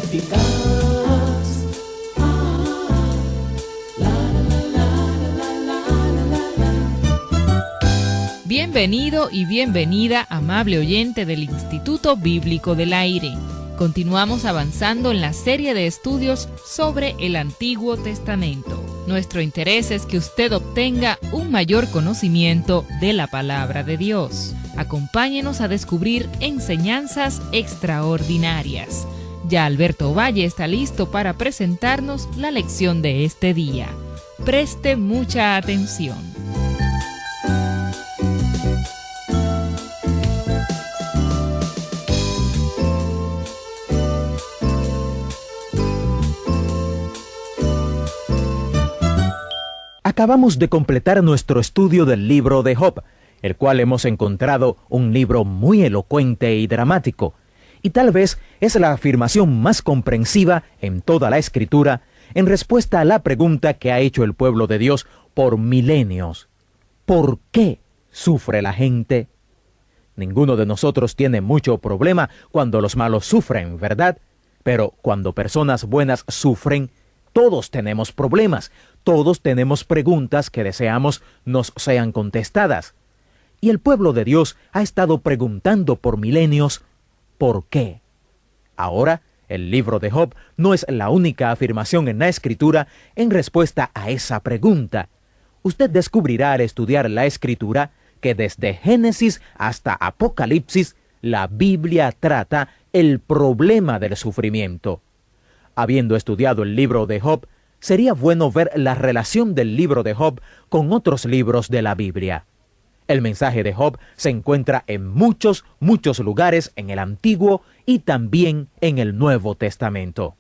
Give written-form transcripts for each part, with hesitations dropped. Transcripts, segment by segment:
eficaz. Bienvenido y bienvenida, amable oyente del Instituto Bíblico del Aire. Continuamos avanzando en la serie de estudios sobre el Antiguo Testamento. Nuestro interés es que usted obtenga un mayor conocimiento de la palabra de Dios. Acompáñenos a descubrir enseñanzas extraordinarias. Ya Alberto Valle está listo para presentarnos la lección de este día. Preste mucha atención. Acabamos de completar nuestro estudio del libro de Job, el cual hemos encontrado un libro muy elocuente y dramático, y tal vez es la afirmación más comprensiva en toda la Escritura en respuesta a la pregunta que ha hecho el pueblo de Dios por milenios. ¿Por qué sufre la gente? Ninguno de nosotros tiene mucho problema cuando los malos sufren, ¿verdad? Pero cuando personas buenas sufren, todos tenemos problemas, todos tenemos preguntas que deseamos nos sean contestadas. Y el pueblo de Dios ha estado preguntando por milenios, ¿por qué? Ahora, el libro de Job no es la única afirmación en la Escritura en respuesta a esa pregunta. Usted descubrirá al estudiar la Escritura que desde Génesis hasta Apocalipsis, la Biblia trata el problema del sufrimiento. Habiendo estudiado el libro de Job, sería bueno ver la relación del libro de Job con otros libros de la Biblia. El mensaje de Job se encuentra en muchos lugares en el Antiguo y también en el Nuevo Testamento.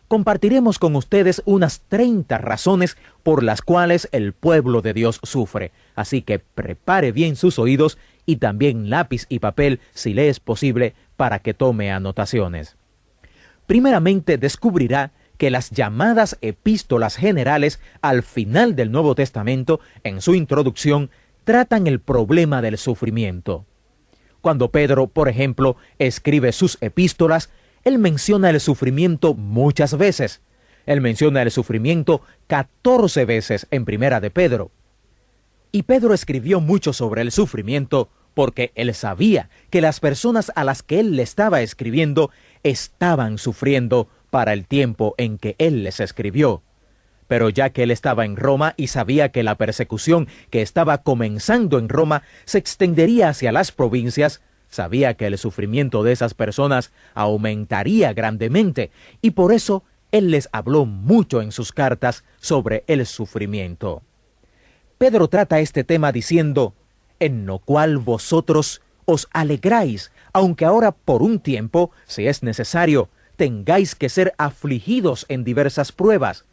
Compartiremos con ustedes unas 30 razones por las cuales el pueblo de Dios sufre, así que prepare bien sus oídos y también lápiz y papel, si le es posible, para que tome anotaciones. Primeramente descubrirá que las llamadas epístolas generales al final del Nuevo Testamento, en su introducción, tratan el problema del sufrimiento. Cuando Pedro, por ejemplo, escribe sus epístolas, él menciona el sufrimiento muchas veces. Él menciona el sufrimiento 14 veces en Primera de Pedro. Y Pedro escribió mucho sobre el sufrimiento porque él sabía que las personas a las que él le estaba escribiendo estaban sufriendo para el tiempo en que él les escribió. Pero ya que él estaba en Roma y sabía que la persecución que estaba comenzando en Roma se extendería hacia las provincias, sabía que el sufrimiento de esas personas aumentaría grandemente, y por eso él les habló mucho en sus cartas sobre el sufrimiento. Pedro trata este tema diciendo, en lo cual vosotros os alegráis, aunque ahora por un tiempo, si es necesario, tengáis que ser afligidos en diversas pruebas,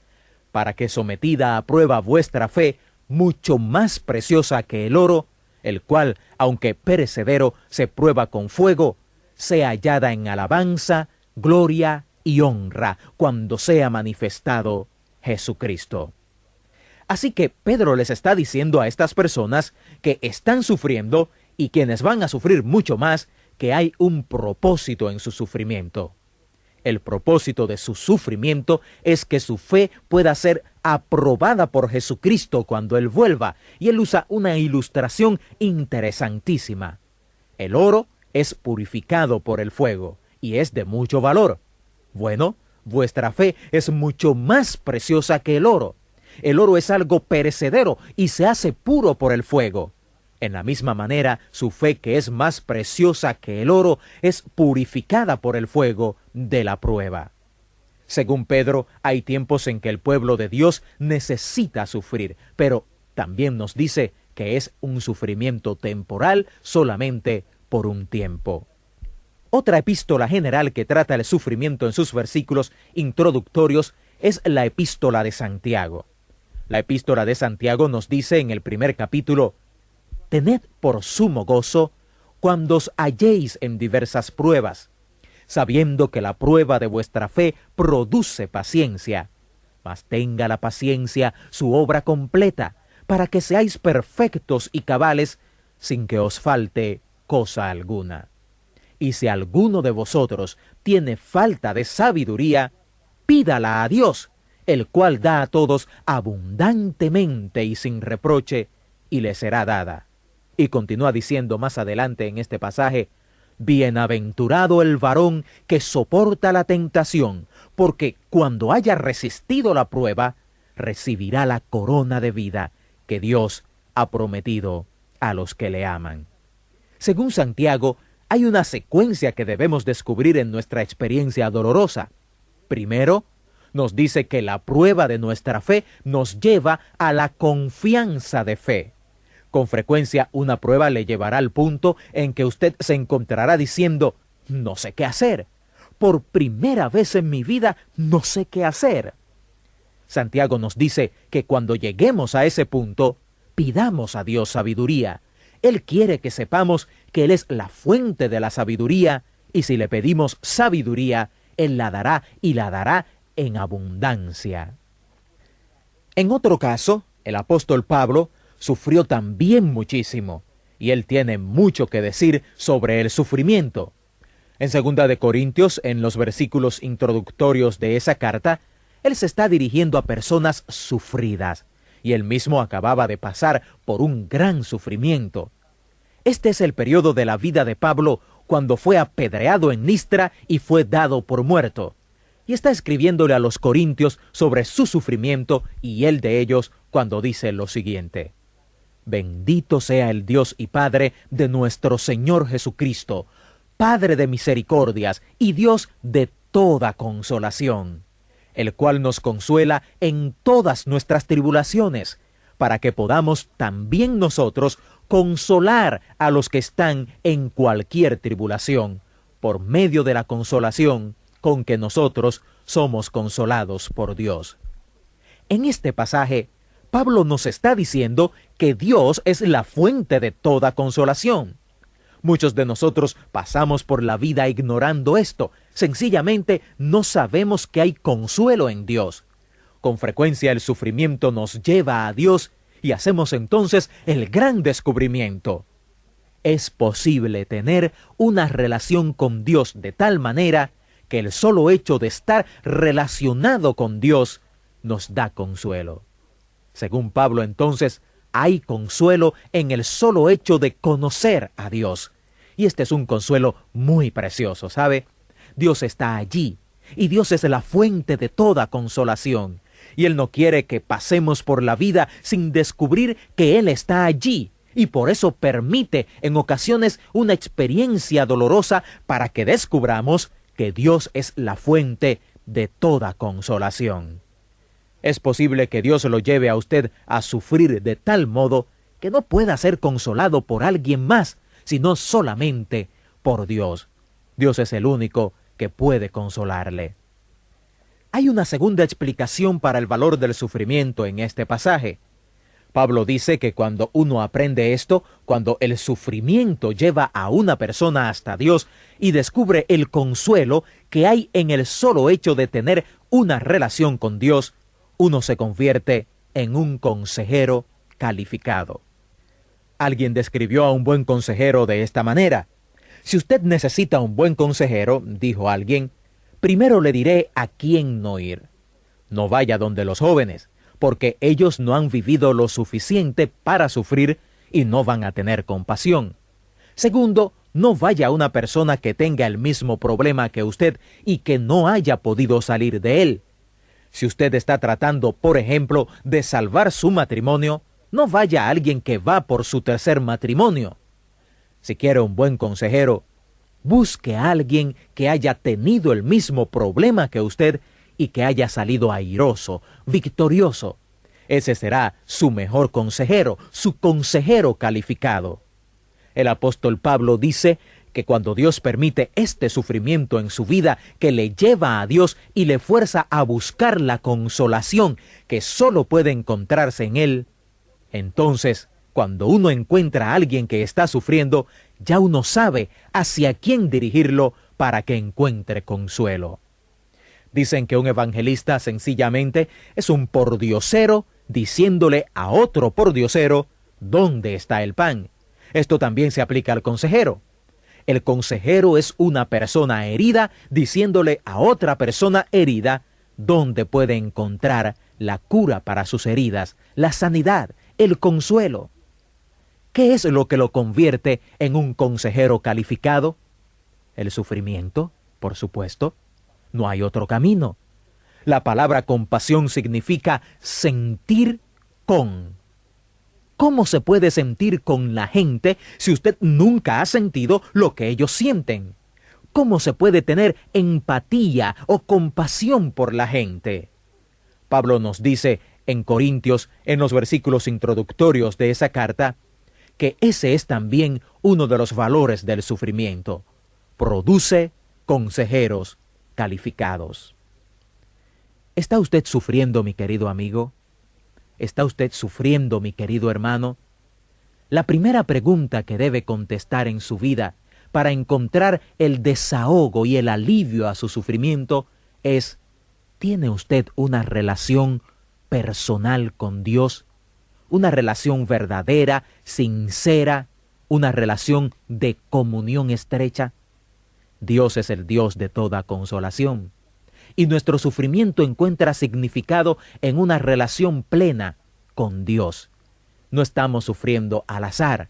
para que sometida a prueba vuestra fe, mucho más preciosa que el oro, el cual, aunque perecedero, se prueba con fuego, sea hallada en alabanza, gloria y honra, cuando sea manifestado Jesucristo. Así que Pedro les está diciendo a estas personas que están sufriendo y quienes van a sufrir mucho más, que hay un propósito en su sufrimiento. El propósito de su sufrimiento es que su fe pueda ser aprobada por Jesucristo cuando Él vuelva, y él usa una ilustración interesantísima. El oro es purificado por el fuego y es de mucho valor. Bueno, vuestra fe es mucho más preciosa que el oro. El oro es algo perecedero y se hace puro por el fuego. En la misma manera, su fe, que es más preciosa que el oro, es purificada por el fuego de la prueba. Según Pedro, hay tiempos en que el pueblo de Dios necesita sufrir, pero también nos dice que es un sufrimiento temporal solamente por un tiempo. Otra epístola general que trata el sufrimiento en sus versículos introductorios es la epístola de Santiago. La epístola de Santiago nos dice en el primer capítulo, «Tened por sumo gozo cuando os halléis en diversas pruebas, sabiendo que la prueba de vuestra fe produce paciencia. Mas tenga la paciencia su obra completa, para que seáis perfectos y cabales, sin que os falte cosa alguna». Y si alguno de vosotros tiene falta de sabiduría, pídala a Dios, el cual da a todos abundantemente y sin reproche, y le será dada. Y continúa diciendo más adelante en este pasaje: bienaventurado el varón que soporta la tentación, porque cuando haya resistido la prueba, recibirá la corona de vida que Dios ha prometido a los que le aman. Según Santiago, hay una secuencia que debemos descubrir en nuestra experiencia dolorosa. Primero, nos dice que la prueba de nuestra fe nos lleva a la confianza de fe. Con frecuencia, una prueba le llevará al punto en que usted se encontrará diciendo: no sé qué hacer. Por primera vez en mi vida, no sé qué hacer. Santiago nos dice que cuando lleguemos a ese punto, pidamos a Dios sabiduría. Él quiere que sepamos que Él es la fuente de la sabiduría, y si le pedimos sabiduría, Él la dará, y la dará en abundancia. En otro caso, el apóstol Pablo sufrió también muchísimo, y él tiene mucho que decir sobre el sufrimiento. En 2 de Corintios, en los versículos introductorios de esa carta, él se está dirigiendo a personas sufridas, y él mismo acababa de pasar por un gran sufrimiento. Este es el periodo de la vida de Pablo cuando fue apedreado en Listra y fue dado por muerto. Y está escribiéndole a los corintios sobre su sufrimiento y el de ellos cuando dice lo siguiente: bendito sea el Dios y Padre de nuestro Señor Jesucristo, Padre de misericordias y Dios de toda consolación, el cual nos consuela en todas nuestras tribulaciones, para que podamos también nosotros consolar a los que están en cualquier tribulación, por medio de la consolación con que nosotros somos consolados por Dios. En este pasaje, Pablo nos está diciendo que Dios es la fuente de toda consolación. Muchos de nosotros pasamos por la vida ignorando esto. Sencillamente no sabemos que hay consuelo en Dios. Con frecuencia el sufrimiento nos lleva a Dios y hacemos entonces el gran descubrimiento. Es posible tener una relación con Dios de tal manera que el solo hecho de estar relacionado con Dios nos da consuelo. Según Pablo, entonces, hay consuelo en el solo hecho de conocer a Dios. Y este es un consuelo muy precioso, ¿sabe? Dios está allí, y Dios es la fuente de toda consolación. Y Él no quiere que pasemos por la vida sin descubrir que Él está allí, y por eso permite en ocasiones una experiencia dolorosa para que descubramos que Dios es la fuente de toda consolación. Es posible que Dios lo lleve a usted a sufrir de tal modo que no pueda ser consolado por alguien más, sino solamente por Dios. Dios es el único que puede consolarle. Hay una segunda explicación para el valor del sufrimiento en este pasaje. Pablo dice que cuando uno aprende esto, cuando el sufrimiento lleva a una persona hasta Dios y descubre el consuelo que hay en el solo hecho de tener una relación con Dios, uno se convierte en un consejero calificado. Alguien describió a un buen consejero de esta manera: si usted necesita un buen consejero, dijo alguien, primero le diré a quién no ir. No vaya donde los jóvenes, porque ellos no han vivido lo suficiente para sufrir y no van a tener compasión. Segundo, no vaya a una persona que tenga el mismo problema que usted y que no haya podido salir de él. Si usted está tratando, por ejemplo, de salvar su matrimonio, no vaya a alguien que va por su tercer matrimonio. Si quiere un buen consejero, busque a alguien que haya tenido el mismo problema que usted y que haya salido airoso, victorioso. Ese será su mejor consejero, su consejero calificado. El apóstol Pablo dice que cuando Dios permite este sufrimiento en su vida que le lleva a Dios y le fuerza a buscar la consolación que solo puede encontrarse en Él, entonces, cuando uno encuentra a alguien que está sufriendo, ya uno sabe hacia quién dirigirlo para que encuentre consuelo. Dicen que un evangelista sencillamente es un pordiosero diciéndole a otro pordiosero dónde está el pan. Esto también se aplica al consejero. El consejero es una persona herida diciéndole a otra persona herida dónde puede encontrar la cura para sus heridas, la sanidad, el consuelo. ¿Qué es lo que lo convierte en un consejero calificado? El sufrimiento, por supuesto. No hay otro camino. La palabra compasión significa sentir con. ¿Cómo se puede sentir con la gente si usted nunca ha sentido lo que ellos sienten? ¿Cómo se puede tener empatía o compasión por la gente? Pablo nos dice en Corintios, en los versículos introductorios de esa carta, que ese es también uno de los valores del sufrimiento. Produce consejeros calificados. ¿Está usted sufriendo, mi querido amigo? ¿Está usted sufriendo, mi querido hermano? La primera pregunta que debe contestar en su vida para encontrar el desahogo y el alivio a su sufrimiento es: ¿tiene usted una relación personal con Dios? Una relación verdadera, sincera, una relación de comunión estrecha. Dios es el Dios de toda consolación. Y nuestro sufrimiento encuentra significado en una relación plena con Dios. No estamos sufriendo al azar.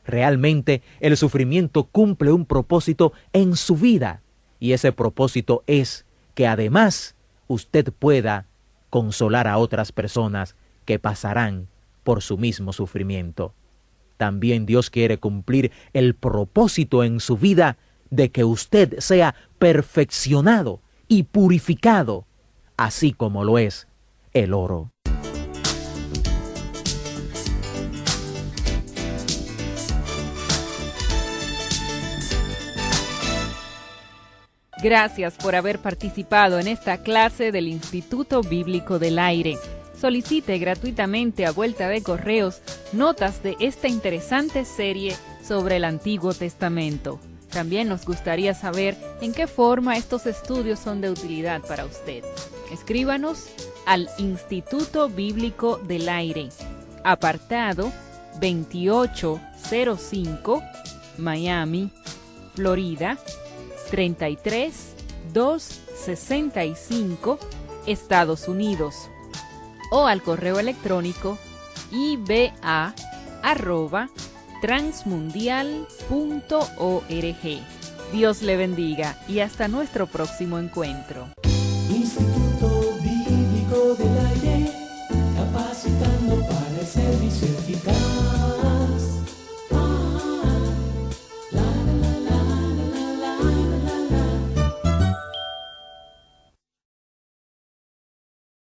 Realmente el sufrimiento cumple un propósito en su vida, y ese propósito es que además usted pueda consolar a otras personas que pasarán por su mismo sufrimiento. También Dios quiere cumplir el propósito en su vida de que usted sea perfeccionado y purificado, así como lo es el oro. Gracias por haber participado en esta clase del Instituto Bíblico del Aire. Solicite gratuitamente a vuelta de correos notas de esta interesante serie sobre el Antiguo Testamento. También nos gustaría saber en qué forma estos estudios son de utilidad para usted. Escríbanos al Instituto Bíblico del Aire, apartado 2805, Miami, Florida, 33265, Estados Unidos, o al correo electrónico iba@transmundial.org. Dios le bendiga y hasta nuestro próximo encuentro. Instituto Bíblico del Aire, capacitando para el servicio eficaz.